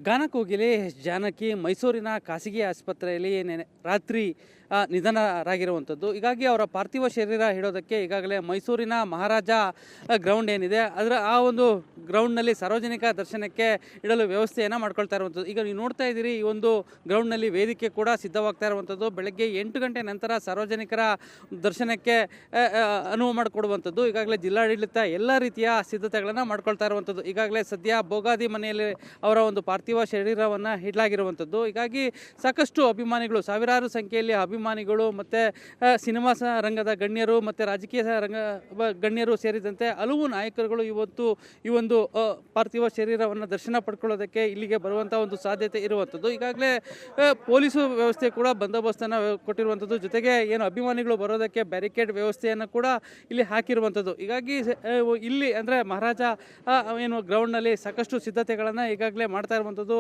ಗಾನಕೋಗಿಲೆ ಜಾನಕಿ ಮೈಸೂರಿನ ಖಾಸಗಿ ಆಸ್ಪತ್ರೆಯಲ್ಲಿ ರಾತ್ರಿ ನಿಧನರಾಗಿರುವಂಥದ್ದು. ಹೀಗಾಗಿ ಅವರ ಪಾರ್ಥಿವ ಶರೀರ ಇಡೋದಕ್ಕೆ ಈಗಾಗಲೇ ಮೈಸೂರಿನ ಮಹಾರಾಜ ಗ್ರೌಂಡ್ ಏನಿದೆ ಅದರ ಆ ಒಂದು ಗ್ರೌಂಡ್ನಲ್ಲಿ ಸಾರ್ವಜನಿಕ ದರ್ಶನಕ್ಕೆ ಇಡಲು ವ್ಯವಸ್ಥೆಯನ್ನು ಮಾಡ್ಕೊಳ್ತಾ ಇರುವಂಥದ್ದು. ಈಗ ನೀವು ನೋಡ್ತಾ ಇದ್ದೀರಿ, ಈ ಒಂದು ಗ್ರೌಂಡ್ನಲ್ಲಿ ವೇದಿಕೆ ಕೂಡ ಸಿದ್ಧವಾಗ್ತಾ ಇರುವಂಥದ್ದು. ಬೆಳಗ್ಗೆ 8 ಗಂಟೆ ನಂತರ ಸಾರ್ವಜನಿಕರ ದರ್ಶನಕ್ಕೆ ಅನುವು ಮಾಡಿಕೊಡುವಂಥದ್ದು. ಈಗಾಗಲೇ ಜಿಲ್ಲಾಡಳಿತ ಎಲ್ಲ ರೀತಿಯ ಸಿದ್ಧತೆಗಳನ್ನು ಮಾಡ್ಕೊಳ್ತಾ ಇರುವಂಥದ್ದು. ಈಗಾಗಲೇ ಸದ್ಯ ಬೋಗಾದಿ ಮನೆಯಲ್ಲಿ ಅವರ ಒಂದು ಪಾರ್ಥಿವ ಶರೀರವನ್ನು ಇಡಲಾಗಿರುವಂಥದ್ದು. ಹೀಗಾಗಿ ಸಾಕಷ್ಟು ಅಭಿಮಾನಿಗಳು, ಸಾವಿರಾರು ಸಂಖ್ಯೆಯಲ್ಲಿ ಅಭಿಮಾನಿಗಳು ಮತ್ತು ಸಿನಿಮಾ ರಂಗದ ಗಣ್ಯರು ಮತ್ತು ರಾಜಕೀಯ ಗಣ್ಯರು ಸೇರಿದಂತೆ ಹಲವು ನಾಯಕರುಗಳು ಈ ಒಂದು ಪಾರ್ಥಿವ ಶರೀರವನ್ನು ದರ್ಶನ ಪಡ್ಕೊಳ್ಳೋದಕ್ಕೆ ಇಲ್ಲಿಗೆ ಬರುವಂಥ ಒಂದು ಸಾಧ್ಯತೆ ಇರುವಂಥದ್ದು. ಈಗಾಗಲೇ ಪೊಲೀಸು ವ್ಯವಸ್ಥೆ ಕೂಡ ಬಂದೋಬಸ್ತನ್ನು ಕೊಟ್ಟಿರುವಂಥದ್ದು. ಜೊತೆಗೆ ಏನು ಅಭಿಮಾನಿಗಳು ಬರೋದಕ್ಕೆ ಬ್ಯಾರಿಕೇಡ್ ವ್ಯವಸ್ಥೆಯನ್ನು ಕೂಡ ಇಲ್ಲಿ ಹಾಕಿರುವಂಥದ್ದು. ಹೀಗಾಗಿ ಇಲ್ಲಿ ಅಂದರೆ ಮಹಾರಾಜ ಏನು ಗ್ರೌಂಡ್ನಲ್ಲಿ ಸಾಕಷ್ಟು ಸಿದ್ಧತೆಗಳನ್ನು ಈಗಾಗಲೇ ಮಾಡ್ತಾ ಇರುವಂಥದ್ದು.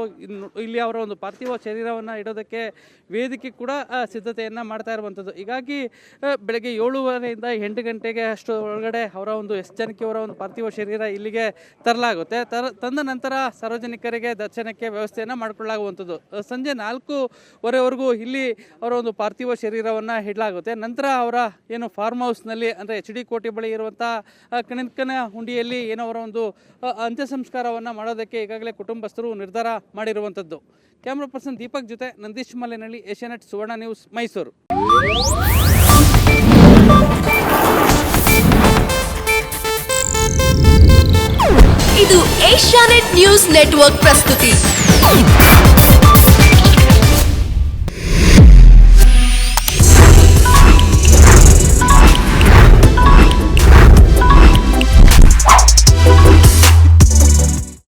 ಇಲ್ಲಿ ಅವರ ಒಂದು ಪಾರ್ಥಿವ ಶರೀರವನ್ನು ಇಡೋದಕ್ಕೆ ವೇದಿಕೆ ಕೂಡ ಸಿದ್ಧತೆಯನ್ನು ಮಾಡ್ತಾ ಇರುವಂಥದ್ದು. ಹೀಗಾಗಿ ಬೆಳಗ್ಗೆ 7:30 8 ಗಂಟೆಗೆ ಅಷ್ಟು ಒಳಗಡೆ ಅವರ ಒಂದು ಜಾನಕಿ ಅವರ ಒಂದು ಪಾರ್ಥಿವ ಶರೀರ ಇಲ್ಲಿಗೆ ತರಲಾಗುತ್ತೆ. ತಂದ ನಂತರ ಸಾರ್ವಜನಿಕರಿಗೆ ದರ್ಶನಕ್ಕೆ ವ್ಯವಸ್ಥೆಯನ್ನು ಮಾಡಿಕೊಳ್ಳಲಾಗುವಂಥದ್ದು. ಸಂಜೆ 4:15ವರೆಗೂ ಇಲ್ಲಿ ಅವರ ಒಂದು ಪಾರ್ಥಿವ ಶರೀರವನ್ನು ಇಡಲಾಗುತ್ತೆ. ನಂತರ ಅವರ ಏನು ಫಾರ್ಮ್ ಹೌಸ್ನಲ್ಲಿ ಅಂದರೆ HD ಕೋಟೆ ಬಳಿ ಇರುವಂಥ ಕನಕನ ಹುಂಡಿಯಲ್ಲಿ ಏನೋ ಅವರ ಒಂದು ಅಂತ್ಯ ಸಂಸ್ಕಾರವನ್ನು ಮಾಡೋದಕ್ಕೆ ಈಗಾಗಲೇ ಕುಟುಂಬಸ್ಥರು ನಿರ್ಧಾರ ಮಾಡಿರುವಂಥದ್ದು. ಕ್ಯಾಮ್ರಾ ಪರ್ಸನ್ ದೀಪಕ್ ಜೊತೆ ನಂದೀಶ್ ಮಲೆನಹಳ್ಳಿ, ಏಷ್ಯಾನೆಟ್ ಸುವರ್ಣ ನ್ಯೂಸ್, ಮೈಸೂರು. ಇದು ಏಷ್ಯಾನೆಟ್ ನ್ಯೂಸ್ ನೆಟ್ವರ್ಕ್ ಪ್ರಸ್ತುತಿ.